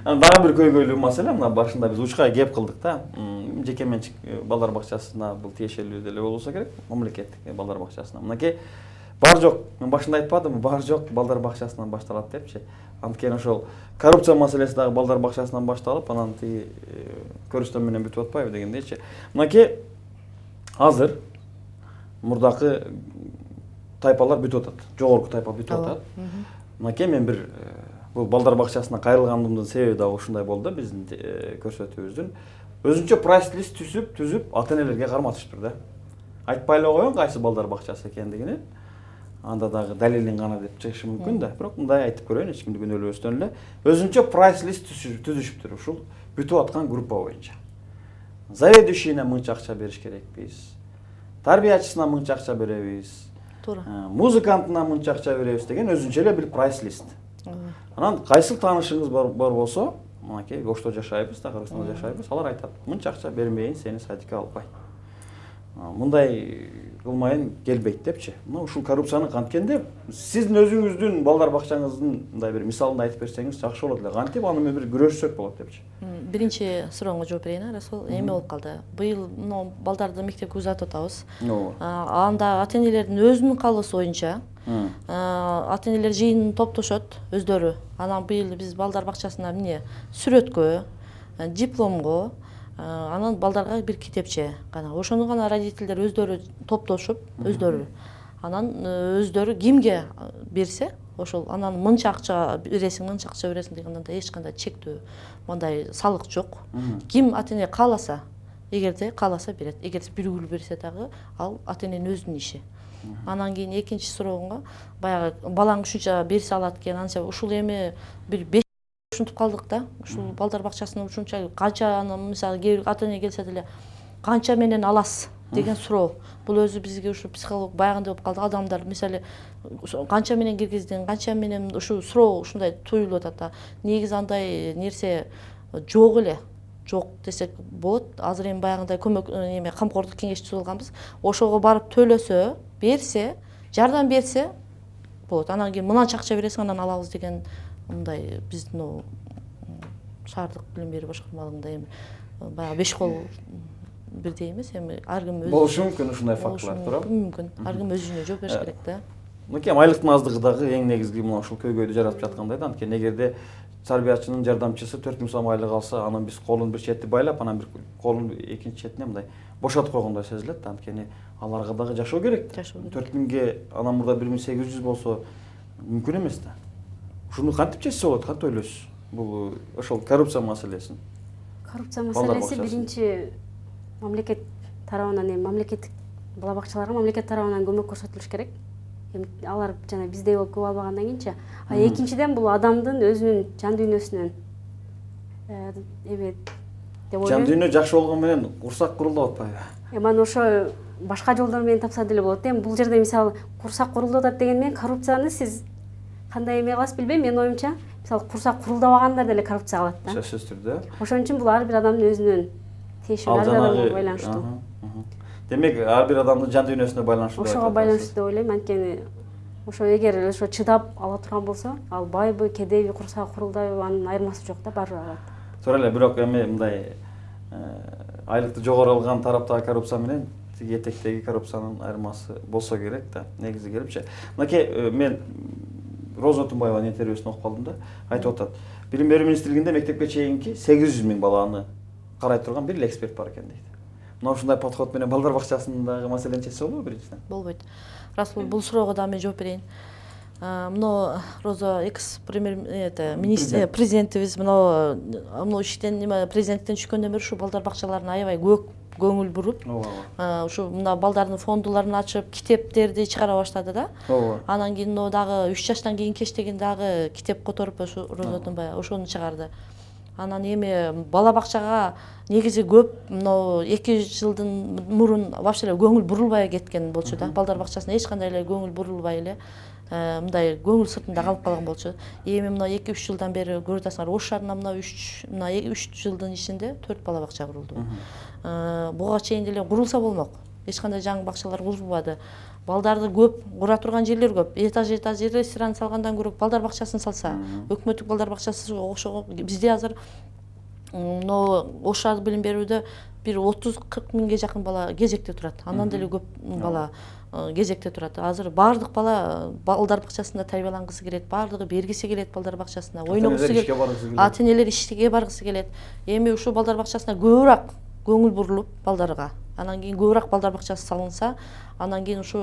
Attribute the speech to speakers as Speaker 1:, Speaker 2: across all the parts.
Speaker 1: Дагы бир көйгөйлүү маселе, мына башында биз учка кеп кылдык да. Жеке менчик балдар бакчасына бул тиешелүү деле болсо керек, мамлекеттик балдар бакчасына. Мынакей бар жок, мен башында айтпадымбы, бар жок балдар бакчасынан башталат депчи. Анткени ошол коррупция маселеси дагы балдар бакчасынан башталып, анан тиги көрүштөр менен бүтүп атпайбы дегендейчи. Мынакей азыр мурдакы тайпалар бүтүп атат. Жогорку тайпа бүтүп атат. Мынакей мен бир бул балдар бакчасына кайрылганымдын себеби дагы ушундай болду да, биздин көрсөтүүбүздүн. Өзүнчө прайс-лист түзүп, ата-энелерге карматышыптыр да. Айтпай эле коюн кайсы балдар бакчасы экендигин. Анда дагы далилин гана деп чыгышы мүмкүн да. Бирок мындай айтып көрөйүн, эч кимди күнөөлөбөстөн эле. Өзүнчө прайс-лист түзүшүптүр ушул бүтүп аткан группа боюнча. Заведующийне мынча акча бериш керекпиз. Тарбиячысына мынча акча беребиз. Туура. Музыкантына мынча акча беребиз деген өзүнчө эле бир прайс-лист. Анан кайсыл таанышыңыз бар болсо, мынакей Ошто жашайбыз да, Кыргызстанда жашайбыз, алар айтат, мынча акча бермейин, сени садикке албайм. Мындай кылмайын келбейт депчи. Мына ушул коррупцияны канткенде сиздин өзүңүздүн балдар бакчаңыздын мындай бир мисалын айтып берсеңиз жакшы болот эле. Кантип аны менен бир күрөшсөк болот депчи.
Speaker 2: Биринчи сурооңо жооп берейин, Расул. Эме болуп калды. Быйыл мына балдарды мектепке узатып атабыз. Анда ата-энелердин өзүнүн каалоосу боюнча ата-энелер жыйын топтошот өздөрү. Анан быйыл биз балдар бакчасына эмне сүрөткө, дипломго, анан балдарга бир китепче гана. Ошону гана родительдер өздөрү топтошуп, өздөрү. Анан өздөрү кимге берсе, ошол анан мынча акча бересиң, мынча акча бересиң дегенден эч кандай чектөө, мындай салык жок. Ким ата-эне кааласа, эгерде кааласа берет. Эгер биргүл берсе дагы ал ата-эненин өзүнүн иши. Анан кийин экинчи суроого, баягы балаң ушунча берсе алат экен, анча ушул эми бир 5 ушинтип калдык да. Ушул балдар бакчасына ушунча канча, мисалы кээ бир ата-эне келсе деле канча менен аласыз деген суроо. Бул өзү бизге ушу психолог баягындай болуп калды. Адамдар мисалы канча менен киргиздиң, канча менен ушул суроо ушундай туюлуп атат да. Негизи андай нерсе жок эле. Жок десек болот. Азыр эми баягындай көмөк эме камкордук кеңешчиси болгонбуз. Ошого барып төлөсө, берсе, жардам берсе болот. Анан кийин мынанча акча бересиң, анан алабыз деген мындай биздин шаардык билим берүү башкармалыгында эми баягы 5 кол бирдей эмес, эми ар ким өзү
Speaker 1: болушу мүмкүн ушундай фактылар, туурабы?
Speaker 2: Мүмкүн. Ар ким өзүнө жооп бериш керек да.
Speaker 1: Мынакей айлыктын аздыгы дагы эң негизги мына ушул көйгөйдү жаратып жаткандай да. Анткени эгерде тарбиячынын жардамчысы 4000 сом айлык алса, анан биз колун бир чети байлап, анан бир колун экинчи четине мындай бошотуп койгондой сезилет да. Анткени аларга дагы жашоо керек. 4000ге анан мурда 1800 болсо мүмкүн эмес да. Ушуну кантип чечсе болот, кантип ойлойсуз? Бул ошол коррупция маселесин.
Speaker 3: Коррупция маселеси биринчи мамлекет тарабынан, мамлекеттик бала бакчаларга мамлекет тарабынан көмөк көрсөтүлүш керек. Алар жана биздей болуп көп албагандан кийинчи. Экинчиден бул адамдын өзүнүн жан дүйнөсүнөн эме деп ойлойм.
Speaker 1: Жан дүйнө жакшы болгон менен курсак курулдап атпайбы?
Speaker 3: Мана ошо башка жолдор менен тапса деле болот. Бул жерде мисалы курсак курулуп атат деген менен коррупцияны сиз кандай эме кыласыз билбейм. Менин оюмча, мисалы курсак курулдабагандар деле коррупция кылат да.
Speaker 1: Сөзсүз түрдө.
Speaker 3: Ошон үчүн бул ар бир адамдын өзүнүн тиешелүү, ар бир адамга байланыштуу.
Speaker 1: Демек, ар бир адамдын жан дүйнөсүнө байланыштуу.
Speaker 3: Ошого байланыштуу деп ойлойм. Анткени ошо эгер ошо чыдап ала турган болсо, албайбы, кедейби, курсак курулдайбы, анын айырмасы жок да, баары алат.
Speaker 1: Туура эле, бирок эми мындай айлыкты жогору алган тараптагы коррупция менен тиги этектеги коррупциянын айырмасы болсо керек да, негизи келипчи. Мынакей мен Роза Тумбаеванын интервьюсун окуп калдым да, айтып атат. Билим берүү министрлигинде мектепке чейинки 800 000 баланы карай турган бир эле эксперт бар экен дейт. Мына ушундай подход менен балдар бакчасындагы маселени чечсе болобу биринчиден?
Speaker 2: Болбойт. Расул, бул суроого да мен жооп берейин. Мына Роза министр президентибиз мына иштен президенттен түшкөндөн бери ушу балдар бакчаларына аябай көп көңүл буруп, ушу мына балдардын фондуларын ачып, китептерди чыгара баштады да. Анан кийин дагы 3 жаштан кийин кеч деген дагы китеп которуп ошо Роза Тумбаева ошону чыгарды. Анан эми бала бакчага негизи көп мына 2 жылдын мурун вообще эле көңүл бурулбай кеткен болчу да. Балдар бакчасына эч кандай эле көңүл бурулбай эле мындай көңүл сыртында калып калган болчу. Эми мына 2-3 жылдан бери көрүп атасыңар, Ош шаарында мына 3 жылдын ичинде 4 бала бакча курулду. Буга чейин деле курулса болмок. Эч кандай жаңы бакчалар курулбады. балдарды көп кура турган жерлер көп. Этаж ресторан салгандан көрө балдар бакчасын салса, өкмөттүк балдар бакчасы ошого бизде азыр ошо билим берүүдө бир 30-40 миңге жакын бала кезекте турат. Андан деле көп бала кезекте турат. Азыр баардык бала балдар бакчасында тарбиялангысы келет, баардыгы бергиси келет балдар бакчасына, ойногусу келет. Ата-энелер ишке баргысы келет. Эми ушул балдар бакчасына көбүрөөк көңүл бурулуп балдарга, анан кийин көбүрөөк балдар бакчасы салынса, анан кийин ушу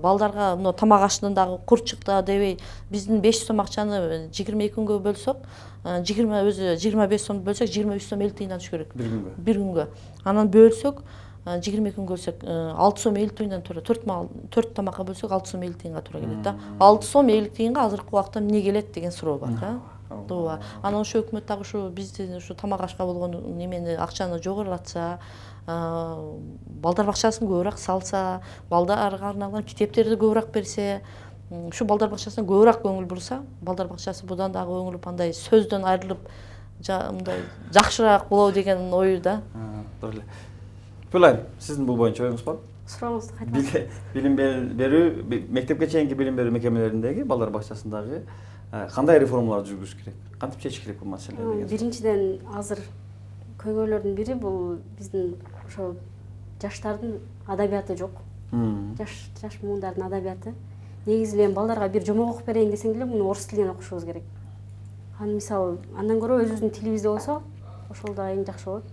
Speaker 2: балдарга мына тамак ашынан дагы курчукта дебей биздин 500 сом акчаны 22 күнгө бөлсөк, 25 сом бөлсөк 23 сом 50 тыйындан түшүш керек. Бир күнгө. Анан бөлсөк 20 күн бөлсөк 6 сом 50 тыйындан туура 4 тамакка бөлсөк 6 сом 50 тыйынга туура келет да. 6 сом 50 тыйынга азыркы убакта эмне келет деген суроо бар да. Тууба. Анан ошо өкмөт дагы ушу биздин ушу тамак ашка болгон немени акчаны жогорулатса, балдар бакчасын көбүрөөк салса, балдарга арналган китептерди көбүрөөк берсе, ушу балдар бакчасына көбүрөөк көңүл бурса, балдар бакчасы будан дагы оңолуп андай сөздөн айрылып мындай жакшыраак болобу деген оюда.
Speaker 1: Туура эле. Пулайм, сиздин бул боюнча оюңуз бар?
Speaker 3: Сурооңузду кайтарыңыз.
Speaker 1: Билим берүү, мектепке чейинки билим берүү мекемелериндеги балдар бакчасындагы кандай реформалар жүргүзүш керек? Кантип чечиш керек бул маселени деген?
Speaker 3: Биринчиден азыр көйгөйлөрдүн бири бул биздин ошо жаштардын адабияты жок. Жаш муундардын адабияты. Негизи эле балдарга бир жомок окуп берейин десең деле муну орус тилинен окушубуз керек. Анан мисалы андан көрө өзүбүздүн тилибизде болсо, ошол да эң жакшы болот.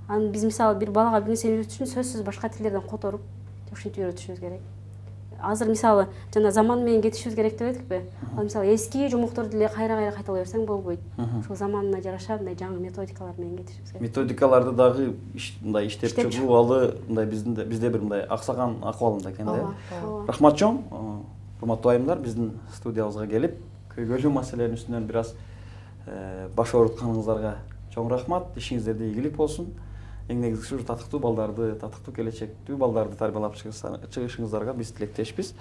Speaker 3: Анан биз мисалы бир балага бир нерсе үйрөтүш үчүн сөзсүз башка тилдерден которуп, ушинтип үйрөтүшүбүз керек. Азыр мисалы жана заман менен кетишибиз керек деп эдикпи? Ал мисалы эски жомокторду деле кайра кайталай берсең болбойт. Ошол заманына жараша мындай жаңы методикалар менен кетишибиз керек.
Speaker 1: Методикаларды дагы мындай иштеп чыгуу алы мындай бизде бир мындай аксаган акыбалында экен да. Рахмат чоң. Урматтуу айымдар, биздин студиябызга келип, көйгөйлүү маселенин үстүнөн бир аз баш оорутканыңыздарга чоң рахмат. Ишиңиздерде ийгилик болсун. Эң негизгиси ушу татыктуу балдарды, татыктуу келечектүү балдарды тарбиялап чыгышыңыздарга биз тилектешпиз.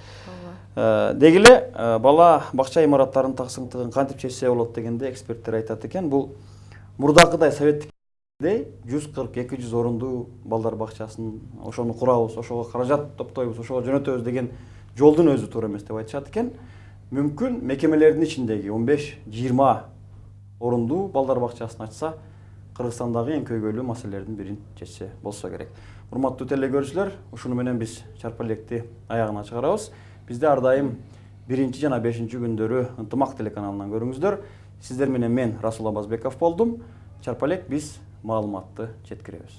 Speaker 1: Деги эле бала бакча имараттарынын таксыңтыгын кантип чечсе болот дегенде эксперттер айтат экен. Бул мурдакыдай советтикдей 140-200 орундуу балдар бакчасын ошону курабыз, ошого каражат топтойбуз, ошого жөнөтөбүз деген жолдун өзү туура эмес деп айтышат экен. Мүмкүн мекемелердин ичиндеги 15-20 орундуу балдар бакчасын ачса, Кыргызстандагы эң көйгөйлүү маселелердин бирин чечсе болсо керек. Урматтуу телекөрүүчүлөр, ушуну менен биз чарпа электи аягына чыгарабыз. Бизде ар дайым 1 жана 5 күндөрү Ынтымак телеканалынан көрүңүздөр. Сиздер менен мен Расул Абазбеков болдум. Чарпа элек биз маалыматты жеткиребиз.